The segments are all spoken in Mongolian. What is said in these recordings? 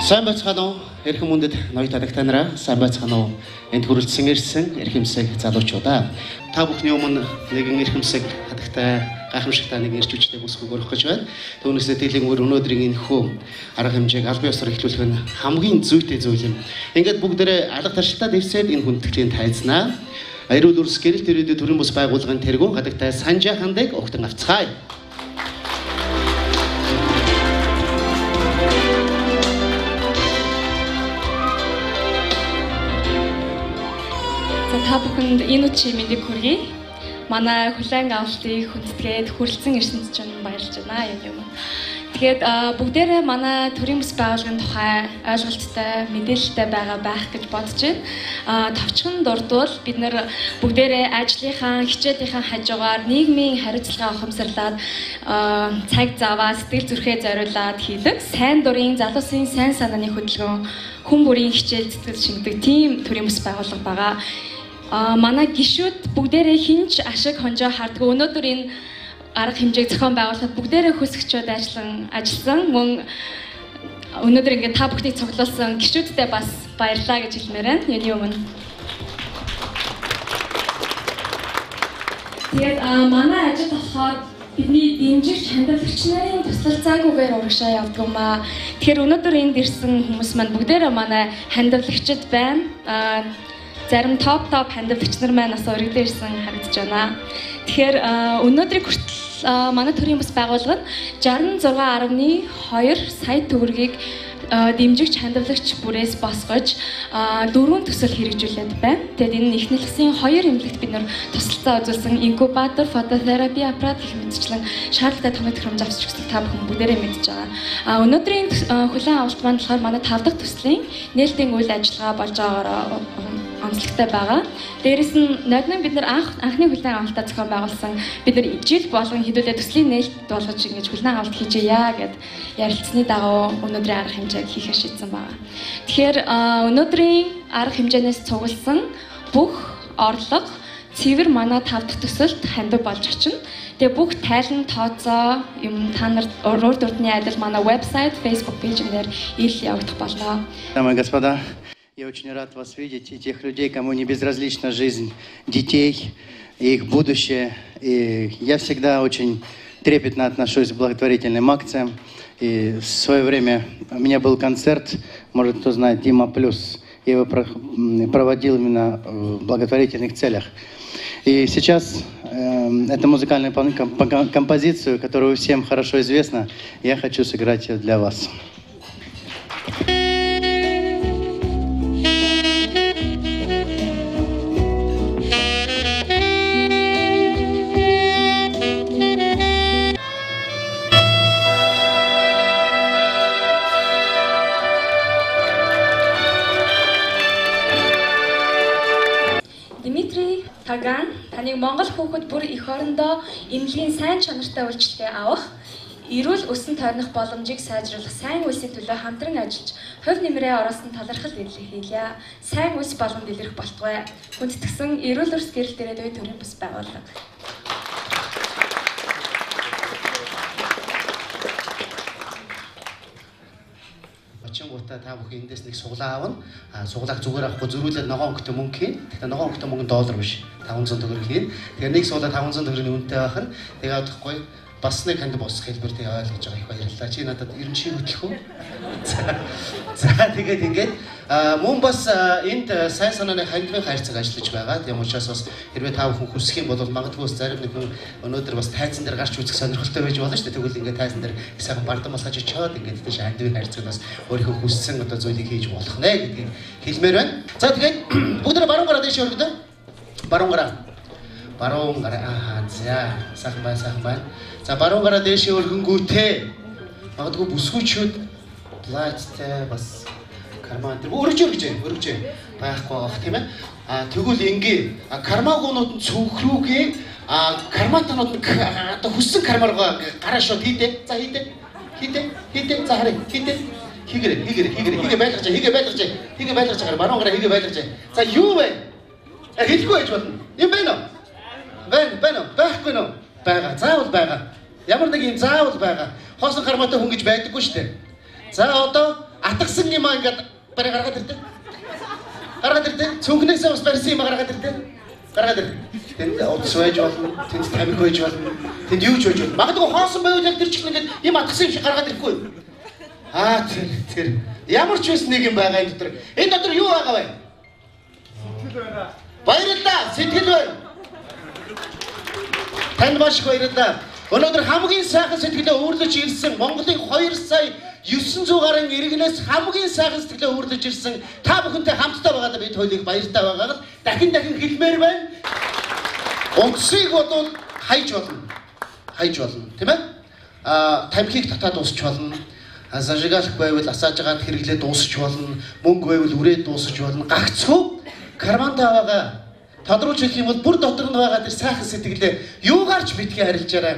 Сайн байцгаана уу? Эрхэм мөндөд ноён талагтанараа сайн байцгаана уу? Энд хүрэлцэн ирсэн эрхэмсэг залуучуудаа. Та бүхний өмнө нэгэн эрхэмсэг хатагтай гайхамшигтай нэг ирж үчтэй бүсгүйг өргөх гэж байна. Түүнээсээ дэлгэнгээр өнөөдрийн энэ хөө арга хэмжээг албан ёсоор эхлүүлэх нь хамгийн зүйтэй зүйл юм. Ингээд бүгдээрээ алга таршилтаа дэвсээд энэ хүндэтгэлийн тайзнаа. Эрүүл үрс гэрэл төрөйдөө төрийн бус байгууллагын тэргүүн хатагтай Санжаахандыг огтон авцгаая. Та бүхэнд энэ үчи мэндийг хүргэе. Манай хүлээн авалтыг хүндэтгээд хүрэлцэн ирсэнд ч баярлж байна юм. Тэгээд бүгдээрээ манай төрийн бус байгууллагын тухай ойлголттой, мэдээлэлтэй байгаа байх гэж бодож байна. Товчхон дурдвал бид нэр бүгдээрээ ажлынхаа, хичээлийнхаа хажуугаар нийгмийн хариуцлага ухамсарлаад цаг заваа, сэтгэл зүрхээ зориулаад хийдэг сайн дурын залуусын сайн санааны хөдөлгөөн, хүн бүрийн хичээл зүтгэл шингэдэг тийм төрийн бус байгууллага байгаа. Манай гишүүд бүгдээрээ хинч ашиг хонжоо харддаг. Өнөөдөр энэ арга хэмжээг зохион байгуулахад бүгдээрээ хөсөгчөд ажилласан. Мөн өнөөдөр ингээд та бүхнийг цуглуулсан гишүүдтэй бас баярлалаа гэж хэлмээр байна. Юуны өмнө. Тэгээд манай ажил болохоор бидний дэмжигч хандлагч нарын туслалцаагүйгээр урагшаа явдаг юм аа. Тэгэхээр өнөөдөр энд ирсэн хүмүүс маань бүгдээрээ манай хандлагчд байна. Зарим топ хандлагч нар маань бас өргөдөө ирсэн харагдаж байна. Тэгэхээр өнөөдрийг хүртэл манай төрийн бус байгууллага нь 66.2 сая төгрөгийг дэмжигч хандлагч бүрээс босгож 4 төсөл хэрэгжүүлээд байна. Тэгээд энэ ихнэлгсийн 2 эмнэлэгт бид нэр тусалцаа үзүүлсэн инкубатор, фототерапи аппарат гэх мэтчлэн шаардлагатай томьёо тохиромж авч өгсөн та бүхэн бүгдээрээ мэдж байгаа. Өнөөдрийн хүлээн авалт маань болохоор манай 5 дахь төслийн нээлтийн үйл ажиллагаа болж байгаагаар онцлогтой байгаа. Дээрээс нь нодны бид нар анхны хүлээн авалтаа зохион байгуулсан. Бид нар жил болгон хэдүүлээ төслийн нээлт болгож ингэж хүлээн авалт хийжээе гэд ярилцсны дагуу өнөөдрийн арга хэмжээг хийхээр шийдсэн байгаа. Тэгэхээр өнөөдрийн арга хэмжээнээс цугласан бүх орлого цэвэр манай 5 дахь төсөлд хандаг болж очино. Тэгээ бүх тайлан тооцоо юм та нарт урд урдны адил манай вебсайт, Facebook пэйжээр ил явагдах болно. Дамы и господа, я очень рад вас видеть и тех людей, кому не безразлична жизнь детей и их будущее. И я всегда очень трепетно отношусь к благотворительным акциям. И в свое время у меня был концерт, может кто знает, Дима Плюс. Я его проводил именно в благотворительных целях. И сейчас эту музыкальную композицию, которая всем хорошо известна, я хочу сыграть для вас. Таныг Монгол хүүхэд бүр эх орондоо эмнэлгийн сайн чанартай үйлчлэгээ авах, эрүүл өсөн тойрных боломжийг сайжруулах сайн үйлсийн төлөө хамтран ажиллаж, хувь нэмрээ оруулсан талархал илэрхийлье. Сайн үйлс болгон дэлгэрэх болтугай. Хүндэтгсэн эрүүл өрс гэрэл дээрээ төрийн бус байгууллага. Очингуудаа та бүхэн эндээс нэг суглаа авна. Суглааг зүгээр авахгүй зөрүүлээд ногоон өнгөтэй мөнгө хийн. Тэгэхээр ногоон өнгөтэй мөнгө доллар биш. 500 төгрөг хийн. Тэгэхээр нэг суглаа 500 төгрөгийн үнэтэй байх нь тэгээд авахгүй бас нэг ханд босох хэлбэр тэг ойлгож байгаа их баярлалаа. Чи надад 90 шив хөтлөх үү? За тэгээд ингээд мөн бас энд сайн санааны хандлагын хайрцаг ажиллаж байгаа. Тийм учраас бас хэрвээ та бүхэн хүсэх юм бол магадгүй бас зарим нэг өнөөдөр бас тайзан дээр гарч үзэх сонирхолтой байж болно шүү дээ. Тэгвэл ингээд тайзан дээр сайхан бардам бас хажиж ингээд тийш хандлагын хайрцаг бас өөрийнхөө хүссэн одоо зүйлийг хийж болох нэ гэдгийг хэлмээр байна. За тэгээд бүгд баруун гараа дэше өргөдөө. Баруун гараа. Баруун гараа. За сайхан байна. За баруун гараа дэше өргөнгүүтээ. Магадгүй бүсгүйчүүд платтай бас карман дээр өргөж байхгүй байх тийм ээ. Тэгвэл ингээ кармагуунууд нь цүнхрүүгээ карматанууд нь одоо хүссэн кармаргаа гараа шууд хийдэ. За хийдэ. За харъя. Хийгээ байлгаж байгаа. Баруун гараа хийгээ байлгаж. За юу вэ? Хэлэхгүй байж болно. Юм байна уу? Байхгүй нөө. Бага. Заавал байгаа. Ямар нэг юм заавал байгаа. Хоосон карматай хүн гэж байдаггүй шүү дээ. За одоо атгсан юм аа ингээд барай гаргаад ирдэ. Гаргаад ирдэ. Цүнхнээсээ бас барьсан юм гаргаад ирдэ. Гаргаад ирдэ. Тэнд удас байж болно. Тэнд тамхи байж болно. Тэнд юу ч байж болно. Магадгүй хоосон байвал яг тэр чихэн ингээд юм атгсан юм шиг гаргаад ирэхгүй. Тэр ямар ч байсан нэг юм байгаа энэ дотор. Энэ дотор юу байгаа вэ? Сэтгэл байна. Баярлалаа. Сэтгэл байна. Танд маш их баярлалаа. Өнөөдөр хамгийн сайхан сэтгэлээ өөрлөж ирсэн Монголын 2 сая 900 гаруй иргэнээс хамгийн сайхан сэтгэлээ өөрлөж ирсэн та бүхэнтэй хамтдаа байгаад бид хоёулыг баяртай байгаагаар дахин хэлмээр байна. Унтсыг бодвол хайж болно. Тийм ээ? Тамхиг татаад дуусч болно. Зажигалах байвал асаажгаад хэрэглээ дуусч болно. Мөнгө байвал үрээд дуусч болно. Гагцхүү кармантаа байгаа. Тодруулж хэлэх юм бол бүр дотор нь байгаа тэр сайхан сэтгэлээ юугаарч битгий харилцаарай.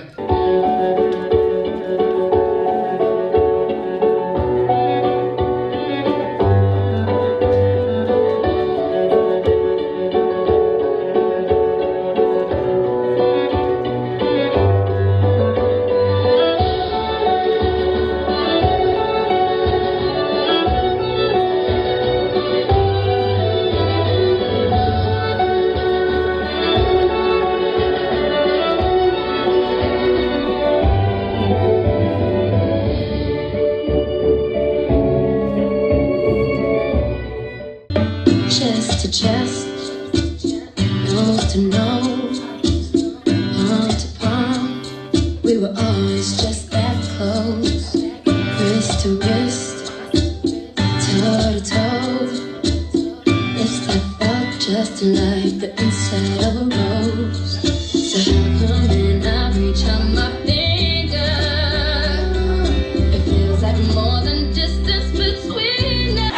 We were always just that close, wrist to wrist, toe to toe. It's that felt just like the inside of a rose. So how come when I reach out my finger, it feels like more than distance between us.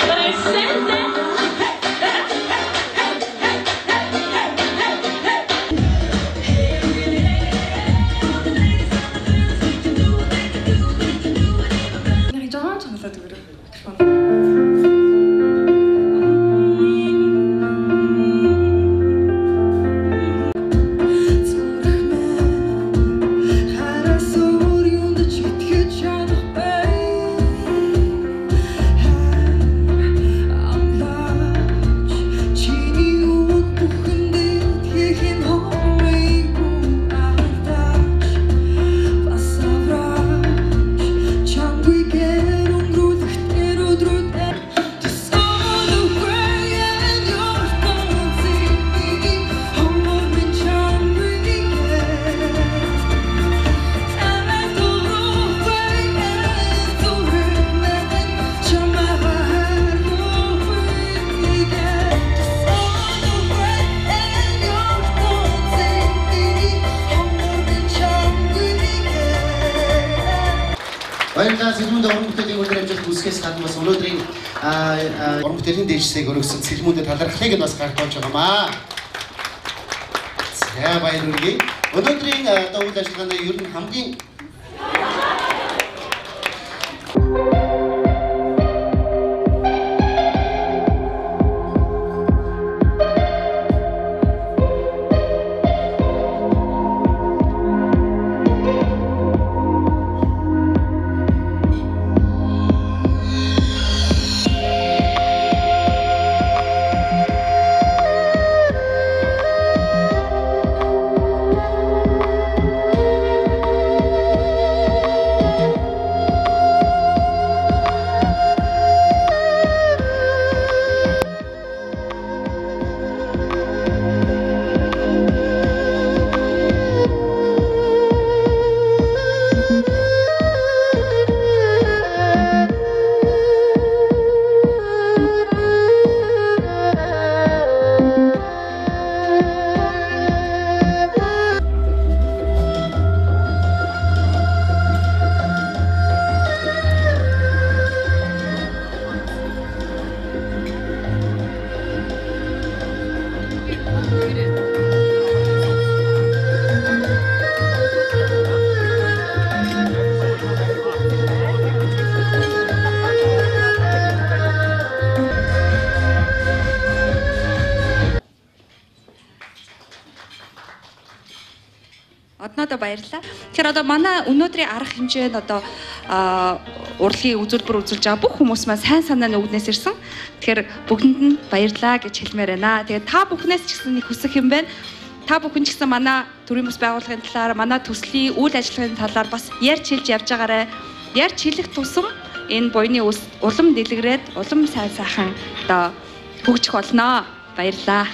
But I said that. Баярлалаа сэлмүнд уран бүтээлийн өндөр амжилт үүсгэхээс гадна бас өнөөдрийн уран бүтээлийн дэвшсийг өргөсөн сэлмүүдэд талархлыг нь бас гаргаж байгаамаа. За баярлалаа. Өнөөдрийн үйл ажиллагааны ер нь хамгийн баярлалаа. Тэгэхээр одоо манай өнөөдрийн арга хэмжээнд одоо урлагийн үзүүлбэр үзүүлж байгаа бүх хүмүүс маань сайн санааны үгнээс ирсэн. Тэгэхээр бүгдэнд нь баярлалаа гэж хэлмээр байна. Тэгээд та бүхнээс ч гэсэн нэг хүсэх юм байна. Та бүхэн ч гэсэн манай төрийн бас байгууллагын талаар, манай төслийн үйл ажиллагааны талаар бас ярьж хэлж явж байгаарай. Ярьж хэлэх тусам энэ буйны улам дэлгэрээд улам сайн сайхан одоо хөгжих болно. Баярлалаа.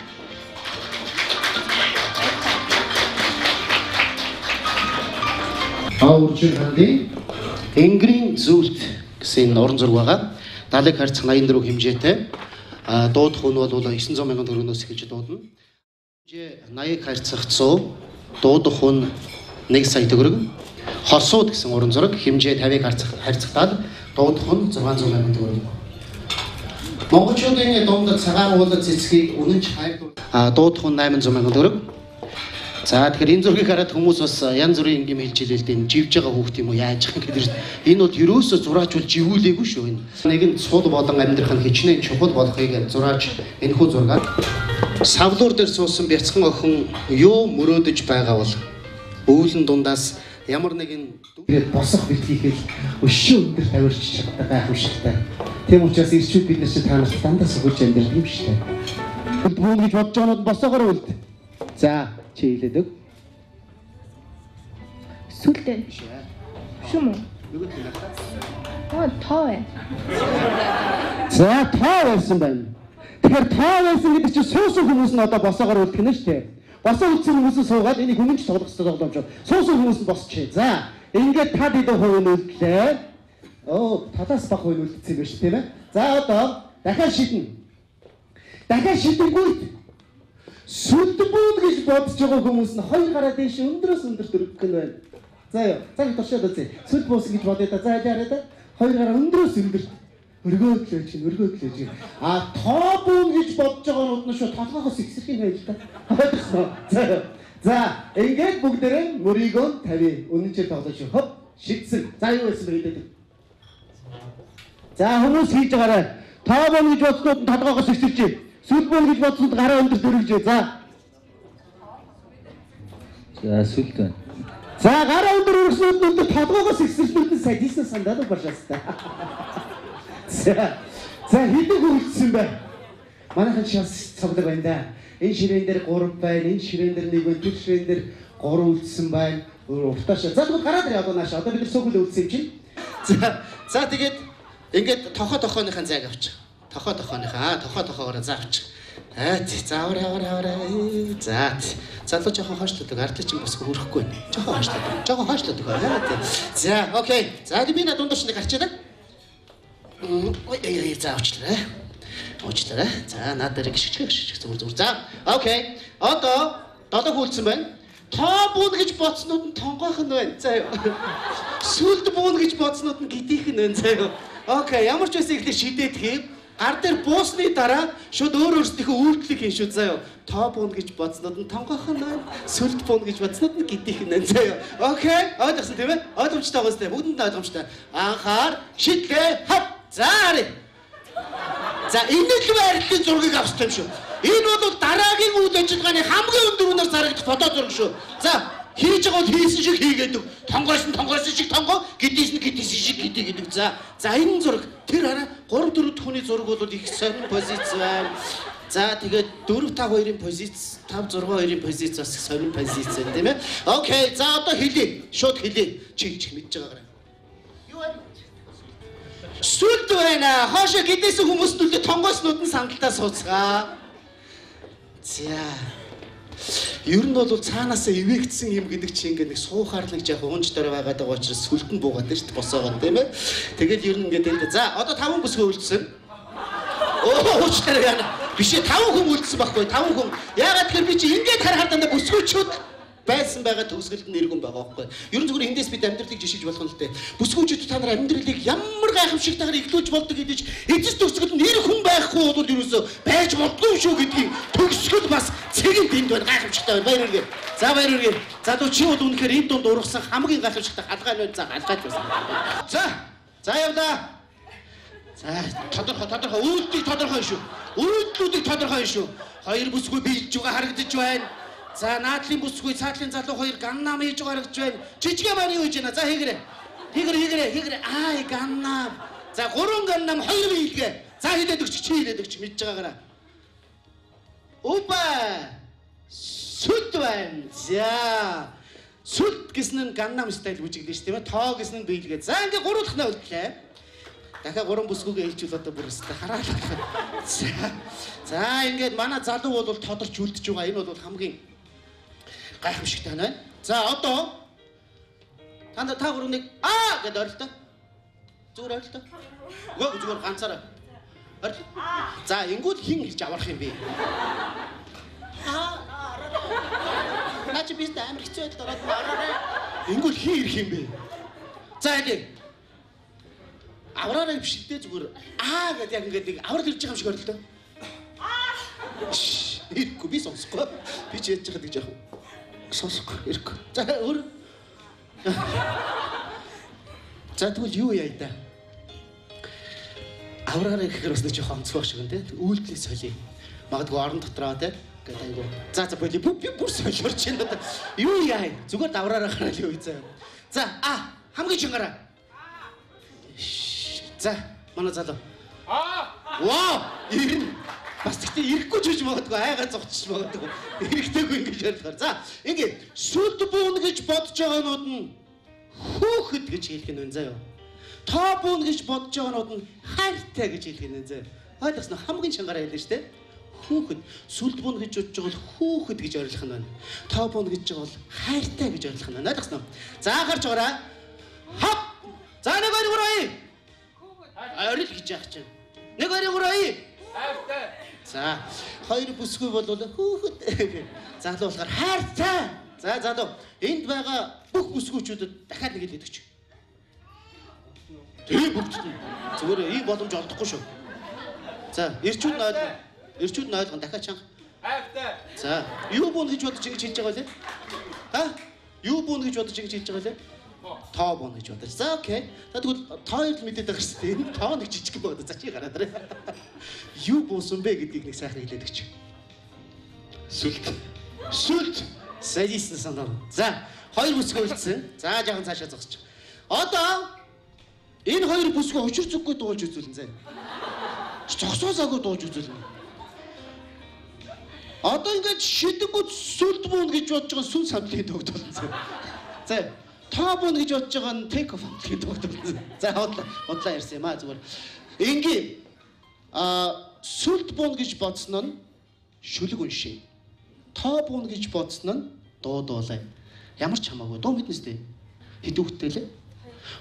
Уржин хандын Энгэрийн зүйлт гэсэн уран зураг байгаа. 70 харьцах 84 хэмжээтэй. Дуудах нь бол 900 мянган төгрөгнөөс эхэлж дуудана. Хэмжээ 80 харьцах 100, дуудах нь 1 сая төгрөг. Хорсууд гэсэн уран зураг хэмжээ 50 харьцагтаад дуудах нь 600 мянган төгрөг. Монголчуудын дунд цагаан уулан цэцгийг үнэнч хайр дуудах нь 800 мянган төгрөг. За тэгэхээр энэ зургийг хараад хүмүүс бас янз бүрийн ингээм хэлж хэлээ л дээ. Живж байгаа хүүхд юм уу яаж их гэдэг. Энэ бол ерөөсөө зураачвал живүүлээгүй шүү энэ. Нэг нь сул болон амьдрах нь хичнээн чухал болохыг зураач энэхүү зургаар савлуур дээр суусан бяцхан охин юу мөрөөдөж байгаа бол өвлөн дундаас ямар нэгэн тэгээд босох бэлтгийхэл өшөө өндөр тавирч чаддаг байх үштэй. Тийм учраас ирчүүд бид нар чи танаас дандаа сөхөж амьдрэх юм шүү дээ. Бүгд гэж бодож байгаа нь босоогоор үлд. За чи хэлээд өг. Сүлдэн. Шүм үү? Юу гэдэг вэ? Тоо байна. За тоо байсан байна. Тэгэхээр тоо байсан гэдэг чинь суусан хүмүүс нь одоо босоогоор үлдэх нь шүү дээ. Босоо үлдсэн хүмүүс нь суугаад энийг хүмүүж тоглох хэрэгтэй тоглоомж. Суусан хүмүүс нь босчихъя. За ингээд та дэдэн хувийн үлдлээ. Талаас баг хувийн үлдсэн юм байна шүү тийм ээ. За одоо дахиад шиднэ. Дахиад шидэнгүүт сүлдбүүд гэж бодож байгаа хүмүүс нь хоёр гараа дэш өндөрөөс өндөр дөрөх гэн байна. За ёо, цаг туршаад үзье. Сүлбүүс гэж бодъё та. За яараа та. Хоёр гараа өндөрөөс өндөр өргөөдлөө чинь. Тоо бүүн гэж бодож байгаанууд нь шүү толгоогоос ихсэрхийн байж та. За, ингээд бүгдээрээ мөрийгөө тавь. Үнэнчээр тоглож шүү. Хоп, шигсэн. За юу байсан бэ гэдэг. За хүмүүс хийж байгаарай. Тоо бүүн гэж бодснууд нь толгоогоос ихсэрч байна. Сүлбүүн гэж бодсонд гараа өндөр дөрвөлжээ. За. За сүлбүүн. За гараа өндөр өргөснүүд нь өндөр толгоогоос ихсэрчүүд нь садисан сандаад башаастай. За хэдэн хүрэлцсэн бэ? Манайхан шас цогдог байна да. Энэ ширээн дээр 3 байна, энэ ширээн дээр 1 байна, тэр ширээн дээр 3 үлдсэн байна. Уртаашаа. За тэгвэл гараад ирээ одоо нааш. Одоо бид нар сөгөл үлдсэн юм чинь. За тэгээд ингээд тохооныхаа зайг авчих. Тохоогоороо заавчих. Заавар. За. Залуу жоохон хойшлоод ардлаа чинь бас хөрөхгүй байна. Жоохон хойшлоод өгөө. За, окей. За би надад дундуур нэг гарчаад. За уучлаарай. За надад гიშгэж зүгээр. За, окей. Одоо 7 хүлцэн байна. Тоо бүүн гэж бодснууд нь тонгойх нь байна. За юу. Сүлд бүүн гэж бодснууд нь гидийнх нь байна. За юу. Окей, ямар ч байсан ихлээр шидээд хийв. Гар дээр буусны дараа шууд өөрсдийнхөө үйлдэлийг хийн шүү заяа. Тоо буунд гэж бодснууд нь тонгойх нь байна. Сүлд буунд гэж бодснууд нь гидийнх нь байна заяа. Окей, ойлгосон тийм ээ? Ойлгомжтой байгаа сте. Бүгдэнд ойлгомжтой. Анхаар шидлээ хав. За харъя. За энэ л байрлалын зургийг авах юм шүү. Энэ бол дараагийн үйл ажиллагааны хамгийн өндөр үнээр зарагдах фото зураг шүү. За хийж байгаа бол хийсэн шиг хийгээд өг. Тонгойсон шиг тонгоо, гидээсэн шиг гидээ гэдэг. За энэ зураг тэр хараа 3-4 хүний зураг бол их сонир позиц байна. За тэгээд 4-5-2-ын позиц, 5-6-2-ын позиц бас сонир позиц байна тийм ээ. Окей, за одоо хэлье. Шууд хэлье. Чиг мэдж байгаагаар. Юу вэ? Сүлд байна. Хоошо гидээсэн хүмүүст үлдээ тонгойснууд нь сандалтаа сууцгаа. За. Ер нь бол цаанаасаа ивэгдсэн юм гэдэг чинь ингээд нэг суухаар л яг унж дээр байгаад байгаа учраас сүлдэн буугаад шүү дээ босоогоо тийм ээ. Тэгээд ер нь ингээд за одоо 5 бүсгүй үлдсэн. Уучлаарай яана. Биш 5 хүн үлдсэн байхгүй 5 хүн. Яагаад тэгэхээр би чи ингээд харахад дандаа бүсгүйчүүд байсан байгаа төгсгөлд нэргэн байгаа байхгүй. Ер нь зүгээр эндээс бид амьдралыг жишиж болох нь л дээ. Бүсгүйчүүд та нар амьдралыг ямар гайхамшигтайгаар эглүүлж болдог гэдэж эцэс төгсгөлд нэр хүн байхгүй бол ерөөсөө байж болдгүй шүү гэдгийг төгсгөл бас цэгэн тэнд байна гайхамшигтай байна. Баяр үргээ. За баяр үргээ. За дөө чи бол үнэхээр энэ дунд ургасан хамгийн гайхамшигтай халгаан байна. За халгааж байсан. За явлаа. За тодорхой үйлдэл тодорхой шүү. Үйлдэлүүдийг тодорхой шүү. Хоёр бүсгүй биелж байгаа харагдаж байна. За наадлын бүсгүй цаатлын залуу хоёр ганнам хийж байгаа гэж байна. Жижигэн маань юу хийж байна? За хийгэрээ. Хийгэрээ. Аа ганнам. За 3 ганнам 2 хийлгээ. За хилээд өгч чи хилээд өгч мэдж байгаараа. Опа! Сүт байна. За. Сүт гэсэн нь ганнам стайл бүжиглэн шүү дээ. Тоо гэсэн нь биелгээ. За ингээ гуруулах нь үлдлээ. Дахиад 3 бүсгүйгээ хэлчихвэл одоо бүр өстэй хараалаа. За ингээд манай залуу бол тодорч үлдэж байгаа. Энэ бол хамгийн гайхамшигтай байна. За одоо та гурав нэг гэдээ орилтоо. Зүгээр орилтоо. Зүгээр ганцаараа. Орил. За ингүүл хин хэлж аврах юм бэ? Наач би амар хэцүү байдлаар ороод аваарай. Ингүүл хин ирэх юм бэ? За хэлээ. Авраараа бишдээ зүгээр гэдэг яг ингээд нэг аврал ирж байгаа юм шиг орилтоо. Ирэхгүй би сонсохгүй. Би ч яаж яхад гэж яах вэ? Сонсохгүй ирэхгүй. За өөр. За тэгвэл юу яа да? Авраараа гэхээр бас нэг жоохон онцгой шиг юм те. Үйлдэл солиё. Магадгүй орон дотроо те. Гэдэг айгу. За боли би бүр солиорч байна. Юу яа? Зүгээр давраараа гараад юу заа. За хамгийн чангараа. За манай залуу. Вау! Ирнэ. Бас тэгтээ ирэхгүй ч гэж магадгүй айгаа зогтчих магадгүй. Ирэхтэйгүй ингэж ярилцгаар. За ингээд сүлд буун гэж бодож байгаанууд нь хөөхд гэж хэлэх нь заа юу. Тоо буун гэж бодож байгаанууд нь хайртай гэж хэлэх нь заа. Ойлгосноо хамгийн чангараа хэлнэ шүү дээ. Хөөхд сүлд буун гэж бодож байгаа бол хөөхд гэж ойлгох нь байна. Тоо буун гэж байгаа бол хайртай гэж ойлгох нь байна. Ойлгосноо. За гарч байгаараа. Хап. За нэг хоёр гурав. Орил гэж яах чинь. Нэг хоёр гурав. Хайртай. За хоёр бүсгүй бол хөөхд залуу болохоор хайртай. За залуу энд байгаа бүх бүсгүйчүүдэд дахиад нэг хэлээд өгч. Тэгээ бүгд зүгээр ийм боломж олдохгүй шүү. За эрчүүд нь ойлгоно дахиад чанга. Хайртай. За юу буун гэж бодож ингэж хэлж байгаа лээ? Юу буун гэж бодож ингэж хэлж байгаа лээ? Тоо буун гэж бодож. За окей. За тэгвэл тоо ил мэдээд байгаа шүү дээ. Энэ тоо нэг жижиг байгаа. За чи гараад ирээ. Юу буусан бэ гэдгийг нэг сайхан хэлээд өгч. Сүлд. Сайжсэн санаа. За хоёр бүсгүй үлдсэн. За жаахан цаашаа зогсож. Одоо энэ хоёр бүсгүй учир зүггүй дуулж үзүүлэн заа. Зогсоосаагүй дуулж үзүүлэн. Одоо ингээд шидэнгүүд сүлд буун гэж бодож байгаа сүн самтлын төгд болсон. За тоо буун гэж бодож байгаа нь take off самтлын төгд болсон. За бодлоо ярьсан юм зүгээр. Ингийн сүлд буун гэж бодсон нь шүлэг уншээ. Тоо буун гэж бодсон нь дуу дуулаа. Ямар ч хамаагүй дуу мэднэстэй. Хэд хүүхдтэй лээ?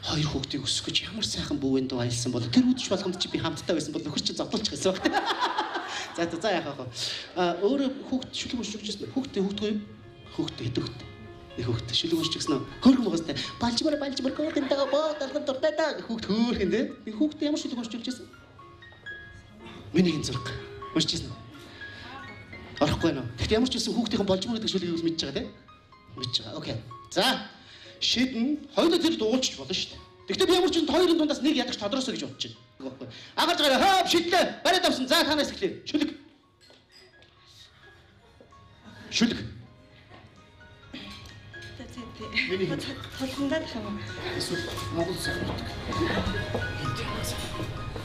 Хоёр хүүхдийг өсгөх гэж ямар сайхан бүүвэн дуу аялсан бол тэр үдших болгонд чи би хамттай байсан бол нөхөр чинь зогтолчих гэсэн баг. За яах вэ? Өөрөө хүүхд шүлэг уншижсэн. Хүүхдтэй юу? Хүүхдтэй хэд хүүхдтэй. Нэг хүүхдтэй шүлэг уншижсэн нь хөргөн мөгөстэй. Балжмар хөөрхөн даа боо талхан дуртай даа хүүхд хөөрхөн дээ. Нэг хүүхдтэй ямар шүлэг уншижсэн? Миний зураг. Уншижсэн үү? Орохгүй нөө. Гэхдээ ямар ч үсэн хүүхдийн болжмор гэдэг шүлгийг мэдж байгаа тийм? Мэдж байгаа. Окей. За шидэн хоёулаа тэр дуулчих болно шүү дээ. Гэхдээ би ямар ч хоёрын дундаас нэг ядагч тодорхойлсоо гэж бодож байна. Агарч гараа хөөп шидлээ. Бариад авсан. За танаас эхлэе. Шүлэг. Миний толгондоо тахам. Эсвэл Монгол сахарт.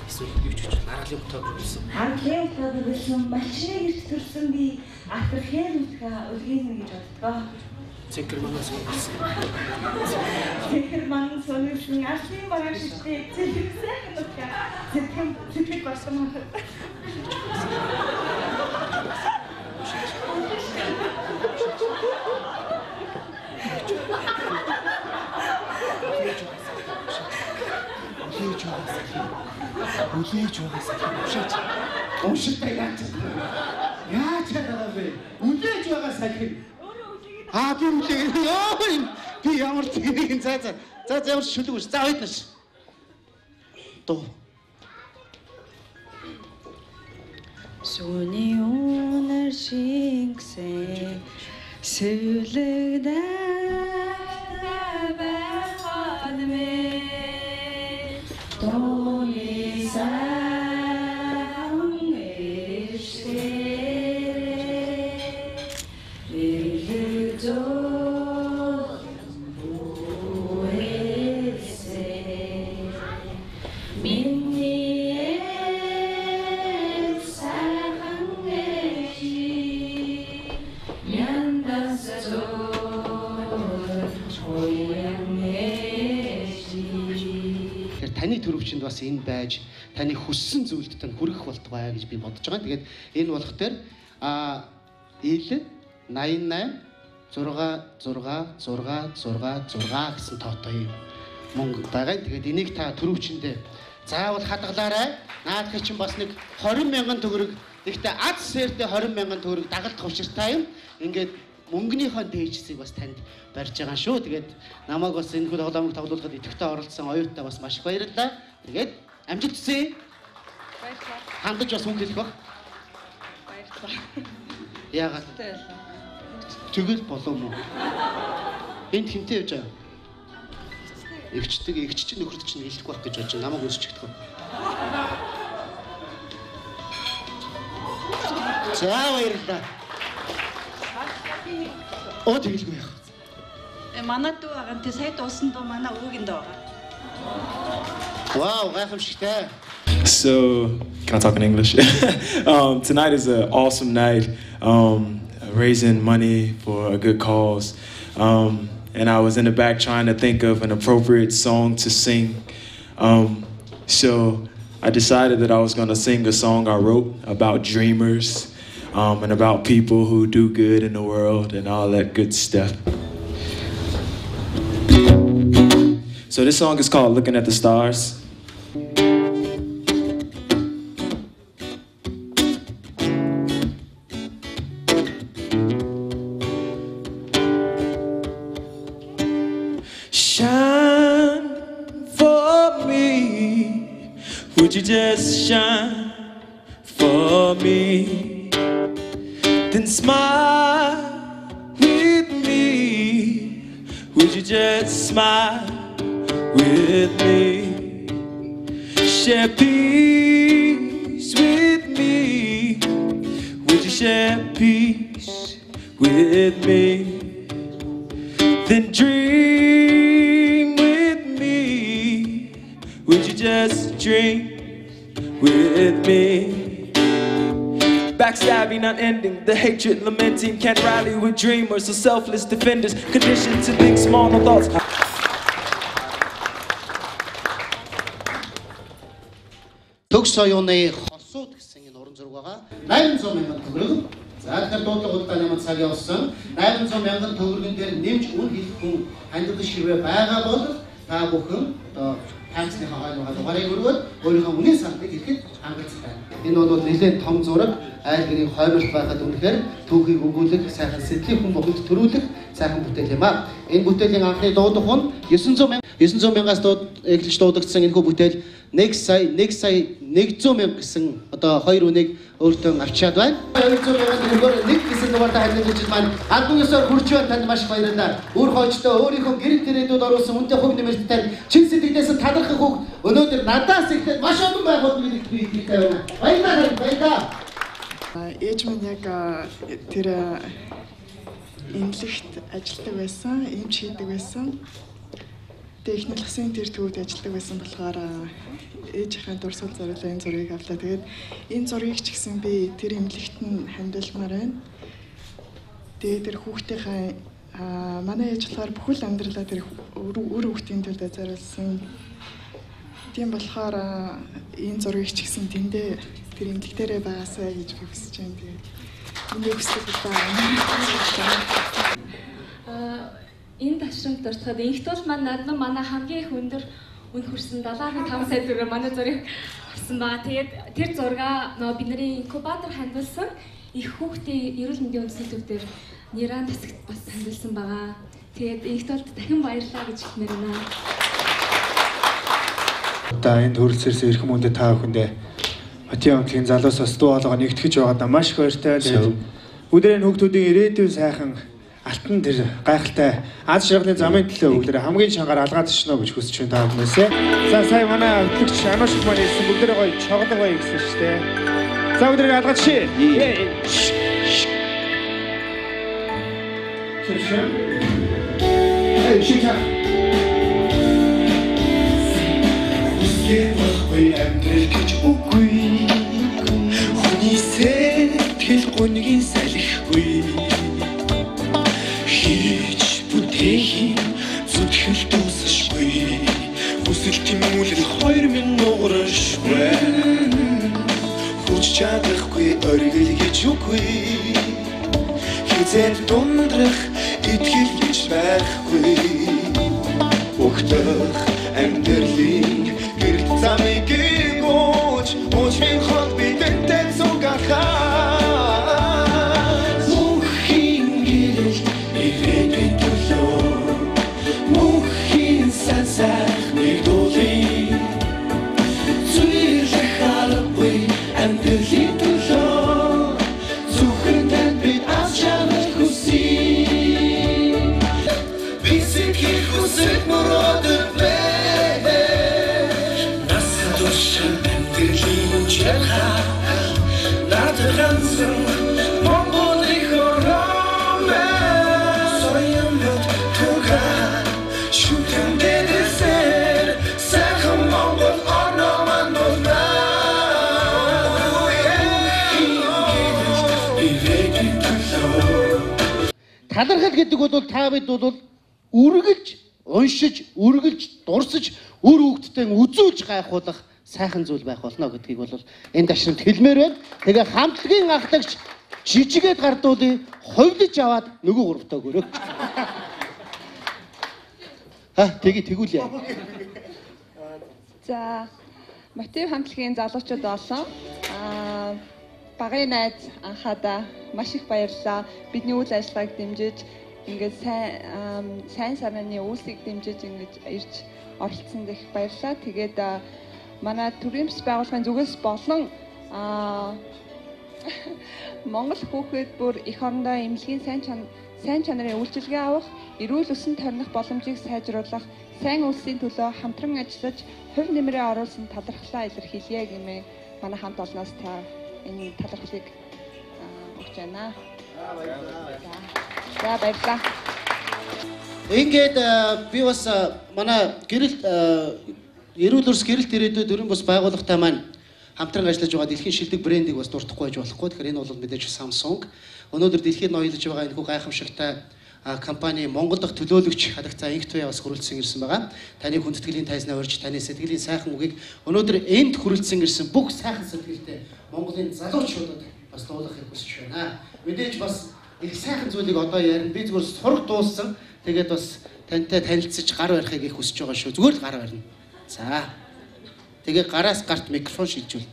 Эсвэл юу ч нараалын утаа бүрсэн. Нараалын утаа бүрсэн малчны гэрт төрсэн би Африкийн утга үлгийнэ гэж боддоо. Цэнхэр манаас үлдсэн. Цэнхэр манаас үлдсэн. Ашны багш шигтэй. Цэнхэр утга. Цэнхэр болсон юм. Үлээж байгаа уншилтай яаж чадаа бэ? Үлээж байгаа салхи. Би үлээ. Би ямар тийм за ямар шүлэг үш. За ойднаш. Тоо. Сүний өнөр шингсэн сүлэгдээ байхад мэ тооны сайн эшээ таны төрөвчөнд бас энэ байж таны хүссэн зүйлд тань хүрэх болтугай гэж би бодож байгаа. Тэгээд энэ болох дээр ил 88 6 гэсэн тоотой юм мөнгө байгаа. Тэгээд энийг та төрөвчөндөө заавал хадгалаарай. Наадах чинь бас нэг 20,000 төгрөг. Гэхдээ аз сэрдээ 20,000 төгрөг дагалдах учиртай юм. Ингээд мөнгөнийхөө дээжсийг бас танд барьж байгаа шүү. Тэгээд намайг бас энэ тоглоомыг тоглуулахад идэвхтэй оролцсон оюутнаа бас маш их баярлалаа. Тэгээд амжилт хүсье. Баярлалаа. Хандаж бас мөнгө хэлэх баг. Баярлалаа. Яагаад? Тэгэл болов уу? Энд хинтээ явж байгаа. Эгч чинь нөхөрт чинь хэлэх байх гэж бодож намайг өсчихдөг. За баярлалаа. Оо тэгэлгүй яах. Манай дүү байгаа тэ сая дуусан дуу манай өвөгийн дуу байгаа. Wow, гайхамшигтай. So, can I talk in English? Tonight is an awesome night, raising money for a good cause. And I was in the back trying to think of an appropriate song to sing. So I decided that I was going to sing a song I wrote about dreamers and about people who do good in the world and all that good stuff. So this song is called Looking at the Stars. Shine for me, would you just shine for me? Then smile with me, would you just smile with me? Share peace with me, would you share peace with me? Then dream with me, would you just dream with me? Backstabbing unending, the hatred lamenting, can't rally with dreamers or selfless defenders, conditioned to think small no thoughts. Төгс оюуны хосууд гэсэн энэ уран зураг байгаа. 800,000 төгрөг. За тэгэхээр дуудлага удаа ямар цаг явсан. 800,000 төгрөгөн дээр нэмж үн хэлэх хүн хандлагч хэрвээ байгаа бол та бүхэн одоо таймсны хагаалгаа дугаарыг өргөөд өөрийнхөө үнийн сандыг ирэхэд хангалттай. Энэ бол нэлээд том зураг, айл гэрийн хоймолт байхад үнэхээр түүхийг өгүүлэх, сайхан сэтгэлийн хүн бүхэнд төрүүлэх сайхан бүтээл юм аа. Энэ бүтээлийн анхны дуудах нь 900,000-аас эхэлж дуудагдсан энэхүү бүтээл 1 сая 100,000 гэсэн одоо хоёр үнийг өөртөө авчиад байна. 200,000 төгрөгөөр нэг гэсэн дугаартай хандлагч маань албан ёсоор хурж байна, танд маш баярлалаа. Өөр хойчтой өөрийнхөө гэрэл тэрэдүүд оруулсан үнэтэй хувь нэмэрттэй чин сэтгэлдээс талархах үг өнөөдөр надаас ихтэй маш олон байх болно гэдэгт би хэлдэг байна. Баярлалаа. Ээж минь яг тэр эмнэлэгт ажилладаг байсан, эмч хийдэг байсан. Техник хасын тэр төвд ажилладаг байсан болохоор ээжийнхээ дурсгал зориулсан энэ зургийг авлаа. Тэгээд энэ зургийг ч гэсэн би тэр эмнэлэгт нь хандуулмаар байна. Тэгээд тэр хүүхдийнхээ манай ээж болохоор бүхэл амьдралаа тэр үр хүүхдийн төлөө зориулсан. Тийм болохоор энэ зургийг ч гэсэн тэндээ тэр эмнэлэг дээрээ байгаасаа гэж би хүсэж байна. Тэгээд миний хүсэл байна. Энэ ташрамд дуртахад инх тул манай хамгийн их өндөр үн хүрсэн 7.5 сая төгрөг манай зургийг авсан ба. Тэгээд тэр зургаа бид нарын инкубатор хандуулсан их хүүхдийн эрүүл мэндийн үндэсний төв дээр Ниран тасагт бас хандуулсан байгаа. Тэгээд инх тулд дахин баярлалаа гэж хэлмээр байна. Одоо энэ төрөлцөөс эрхэм мөндөд та бүхэндээ Хотын онцлогийн залуус бас дуу хоолойгоо нэгтгэж байгаадаа маш их баяртай. Тэгээд өдрийн хүүхдүүдийн ирээдүйн сайхан алтан тэр гайхалтай аз жаргалын замын төлөө бүгдээ хамгийн чангаар алгаад ичнэ гэж хүсэж байна та бүхнээсээ. За сая манай хөтлөгч Ануш маань хэлсэн бүгдээ гоё чоглог гоё гэсэн шүү дээ. За бүгдээ алгаад шээ. Эй шика. Үгүй амьдрал гэж үгүй. Хүний сэтгэл гонгийн салхигүй. Хийж бүтээх зүтгэл дуусахгүй. Хүсэл тэмүүлэл чадахгүй оргил гэж үгүй хизээд дундрах итгэл гэж байхгүй өгтөх амьдралын гэрэл замыг гооч очрын хот бидэнтэй цугахаа мөнхийн гэрэл ирээдүйн төлөө мөнхийн сансах нэгдүүлээ зүрх харахгүй амьдралын төлөө зөвхөн тань бид авчаал хүсье бисик хүсэл мөрөд талархал гэдэг бол та бид бол үргэлж уншиж, үргэлж дурсаж, үр хөвгтдээ үзүүлж гайхуулах сайхан зүйл байх болно гэдгийг бол энэ ташрамт хэлмээр байна. Тэгээ хамтлагийн ахлагч жижигээд гардуулъя, ховлиж аваад нөгөө гуравтаа өгөөрэй. Тэгүүлээ. За, мотив хамтлагийн залуучууд болсон. Багын найз анхаадаа маш их баярлалаа. Бидний үйл ажиллагааг дэмжиж, ингээд сайн санааны үйлсийг дэмжиж ингэж ирж оролцсон их баярлалаа. Тэгээд манай төрийн бас байгууллагын зүгээс болон Монгол хүүхэд бүр их орондоо эмнэлгийн сайн чанарын үйлчилгээ авах, эрүүл өсөнд хорих боломжийг сайжруулах, сайн үлсийн төлөө хамтран ажиллаж, хувь нэмрээ оруулсан талархлаа илэрхийлье гэмээр манай хамт олноос та энэ талархлыг өгч байна. За баярлалаа. Ингээд би бас манай гэрэлт эрүүл өрс гэрэлт ирээдүйд төрийн бас байгууллагатай маань хамтран ажиллаж байгаа дэлхийн шилдэг брендийг бас дуртахгүй байж болохгүй. Тэгэхээр энэ бол мэдээж Samsung. Өнөөдөр дэлхийд ноёлж байгаа энэ хүү гайхамшигтай компани Монгол дахь төлөөлөгч хадагцаа Инктуя бас хүрэлцэн ирсэн байгаа. Таны хүндэтгэлийн тайзнаа урьж таны сэтгэлийн сайхан үгийг өнөөдөр энд хүрэлцэн ирсэн бүх сайхан сэтгэлтэй Монголын залуучуудад бас дуулгахыг хүсэж байна. Мэдээж бас их сайхан зүйлийг одоо ярина. Би зүгээр сурах дууссан. Тэгээд бас тантай танилцж гар барихыг их хүсэж байгаа шүү. Зүгээр л гар барина. За. Тэгээ гараас гарт микрофон шилжүүл.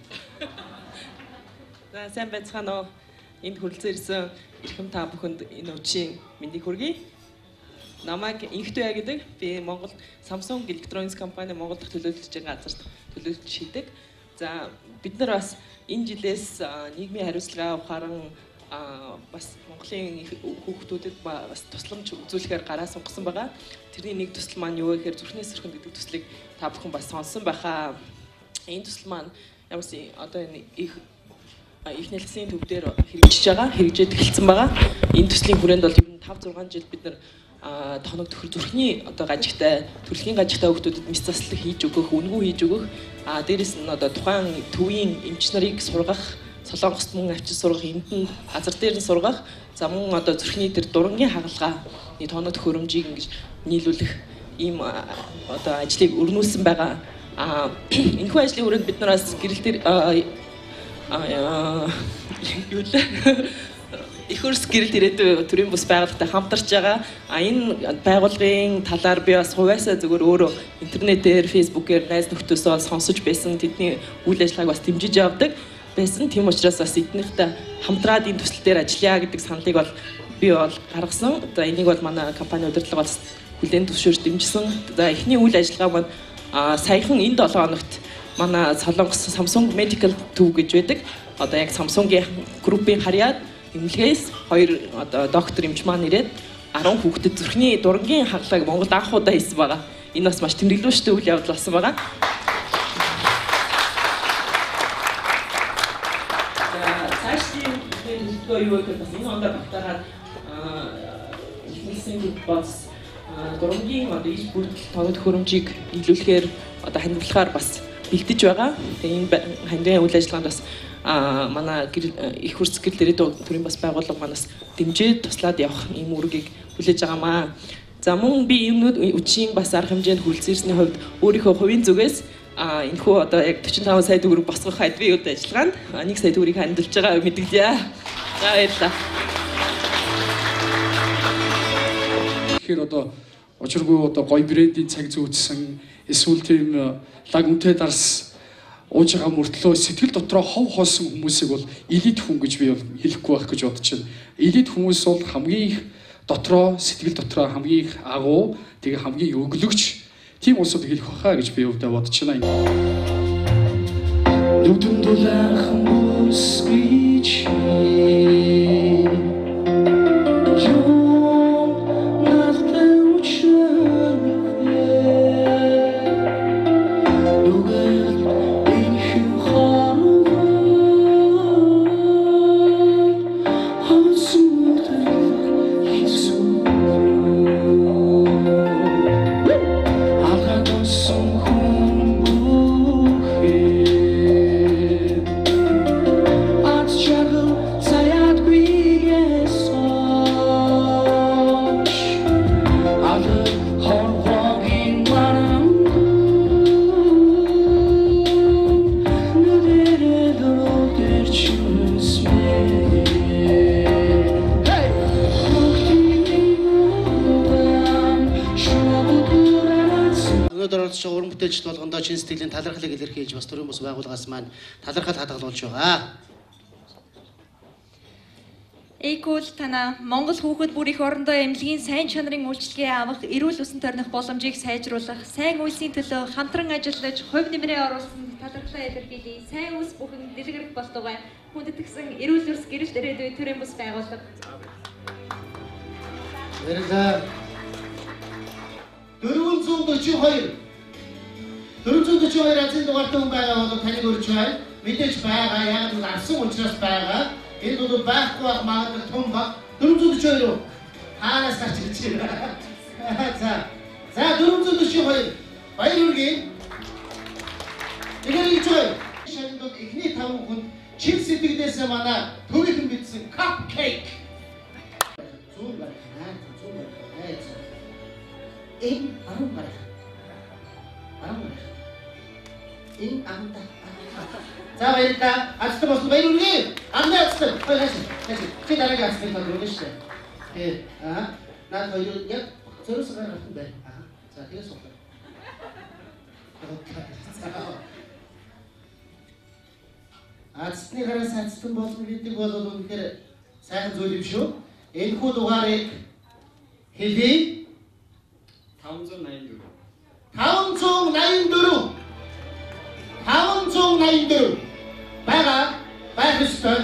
За сайн байцгаана уу. Энд хүрэлцэн ирсэн эрхэм та бүхэнд энэ өчийн мэндийг хүргэе. Намайг Инктуя гэдэг. Би Монгол Samsung Electronics компани Монгол дахь төлөөлөгчийн газарт төлөөлж хийдэг. За бид нар бас энэ жилээс нийгмийн хариуцлага ухаан бас Монголын хүүхдүүдэд бас тусламж үзүүлэхээр гараа сунгасан байгаа. Тэрний нэг төсөл маань юу гэхээр зүрхний сэрхэн гэдэг төслийг та бүхэн бас сонсон байхаа. Энэ төсөл маань ямарс одоо энэ их нэлийн төв дээр хэрэгжиж байгаа, хэрэгжээд эхэлсэн байгаа. Энэ төслийн хүрээнд бол ер нь 5-6 жил бид нар тоног төхөр зүрхний одоо гажигтай, төрөлхийн гажигтай хүүхдүүдэд мэс заслаг хийж өгөх, үнгүү хийж өгөх. Дээрэс нь одоо тухайн төвийн эмч нарыг сургах, Солонгост мөн авчиж сургах, энд нь газар дээр нь сургах, за мөн одоо зүрхний тэр дурангийн хагалгааны тоног төхөөрөмжийг ингэж нийлүүлэх ийм одоо ажлыг өрнүүлсэн байгаа. Энэхүү ажлын хүрээнд бид нараас гэрэл дээр их хөрс гэрэл ирээдүй төрийн бус байгууллагатай хамтарч байгаа. Энэ байгууллагын талаар би бас хувьяасаа зүгээр өөрөө интернетээр, фэйсбүүкээр найз нөхдөсөө сонсож байсан. Тэдний үйл ажиллагааг бас дэмжиж явдаг байсан. Тийм учраас бас эднийхтэй хамтраад энэ төсөл дээр ажиллая гэдэг саналыг бол би бол гаргасан. Одоо энийг бол манай компани удирдлага бас хүлээн зөвшөөрч дэмжсэн. За эхний үйл ажиллагаа маань саяхан энэ 7 хоногт манай Солонгос Samsung Medical төв гэж байдаг. Одоо яг Samsung-ийн группийн харьяад эмнэлгээс 2 одоо доктор эмч маань ирээд 10 хүүхдэд зүрхний дурангийн хагалгааг Монголд анх удаа хийсэн байгаа. Энэ бас маш тэмдэглэвчтэй үйл явдал болсон байгаа. Цаашдын төлөвлөгөө юу гэхээр бас энэ ондоо багтаагаад ихнийсэн бас дурангийн одоо иш бүрдэл тоног хөрөмжийг нийлүүлэхээр одоо хандлагаар бас бэлдэж байгаа. Тэгээ энэ хандлагын үйл ажиллагаанд бас манай их хурц гэрэл ирээдүйн төрийн бас байгууллага манаас дэмжиж туслаад явах ийм үүргийг хүлээж байгаамаа. За мөн би энэ үчийн бас арга хэмжээнд хүрэлцээрсний хувьд өөрийнхөө хувийн зүгээс энэхүү одоо яг 45 сая төгрөг босгох адвын үйл ажиллагаанд 1 сая төгрөгийг хандилж байгаа мэдгдээ. За баярлалаа. Тэгэхээр одоо учиргүй одоо гоё брендийн цаг зүйдсэн эсвэл тийм лаг үнэтэй дарс ууж байгаа мөртлөө сэтгэл дотроо хов хоосон хүмүүсийг бол элит хүн гэж би бол хэлэхгүй байх гэж бодож байна. Элит хүмүүс бол хамгийн их дотроо сэтгэл дотроо хамгийн их агуу тэгээ хамгийн өглөгч тийм улсууд хэлэх байхаа гэж би өвдө бодож байна. Нүдэн дулаах хүмүүс гэж уран бүтээлч болгондоо чин сэтгэлийн талархлыг илэрхийлж бас төрийн бус байгууллагаас маань талархал хадгалуулж байгаа. Экул тана Монгол хүүхэд бүр их орондоо эмнэлгийн сайн чанарын үйлчлэгээ авах, эрүүл усан тойрных боломжийг сайжруулах, сайн үйлсийн төлөө хамтран ажиллаж, хувь нэмрээ оруулсан талархлаа илэрхийлье. Сайн үйлс бүхэн дэлгэрэх болтугай хүндэтгсэн эрүүл ерс гэрэлт ирээдүйн төрийн бус байгууллага. Баярлалаа. 442 азийн дугаартай хүн байгаа бол таныг өрж байна. Мэдээж байгаа. Яг нь авсан учраас байгаа. Энэ бол байхгүй байх магадгүй том баг. 442 хаанаас гарч ирж байна. За 442 баяр үргийн. Тэгээд ичээ. Шалд ихний 5 хүн чин сэтгэлдээс манай төвийнхэн бичсэн cupcake. Зүүн байна. Энэ арам байна. Энэ амта. За баярлалаа. Ацтай болсон баяр үргээ. Амна ацтай. Хайш. Чи дараагийн ацтай төлөвлөж штэ. Наад хоёр яг зөрөөс гаргах юм байна. За тэгээ суулаа. Ацтны гараас ацтан болсон гэдэг бол үнэхээр сайхан зүйл юм шүү. Энэхүү дугаарыг хэлье. 584 байгаа байх ёстой.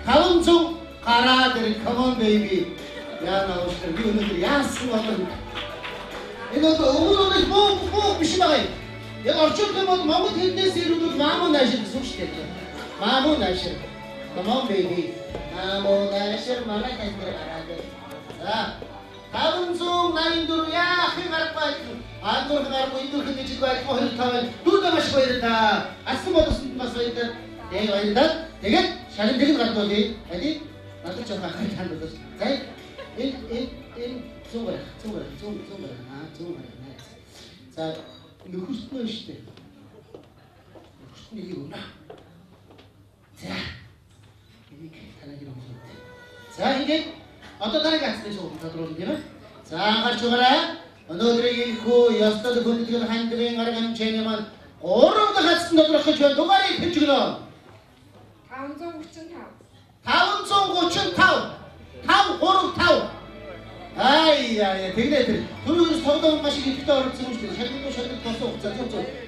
500 гараад ирэх. Come on baby. Яна ууштай би өнөөдөр яасан болов. Энэ өгөөний боо биш байгаа. Яг орчуулсан бол Монгол хэлнээс ирүүл маамун ашиг гэсэн үг шүү дээ. Маамун ашиг. Come on baby. Маамун ашиг манай таньд гараад ир. За 584 яахын гарахгүй. Андур гарахгүй идэх гэж байх хоёр таван дүүгээ маш баярлаа. Асан бодсонд бас баярлаа. Тэгээ баярлаа. Тэгээд шалан дэгэд гардуулъя. Али надад ч яхаа хаан бодож. За энэ зүгээр. Зүгээр. За нөхөстнөө штэ. Нөхөстний юу нэ? За. Энийг танаагийн юм. За ингээд одоо дараагийн ацтай шүү тодруулах юм. За гарч байгаарай. Өнөөдрийн энэхүү ёслол хүндэтгэл хандлагын арга хэмжээний маань 3 дахь ацтан тодруулах гэж байна. Дугаарыг хэлж өгнө. 535. Ай тэгээд түрүүс тоглоом маш их ихтэй оролцсон шүү дээ. Шалгуулт болсон хугацаа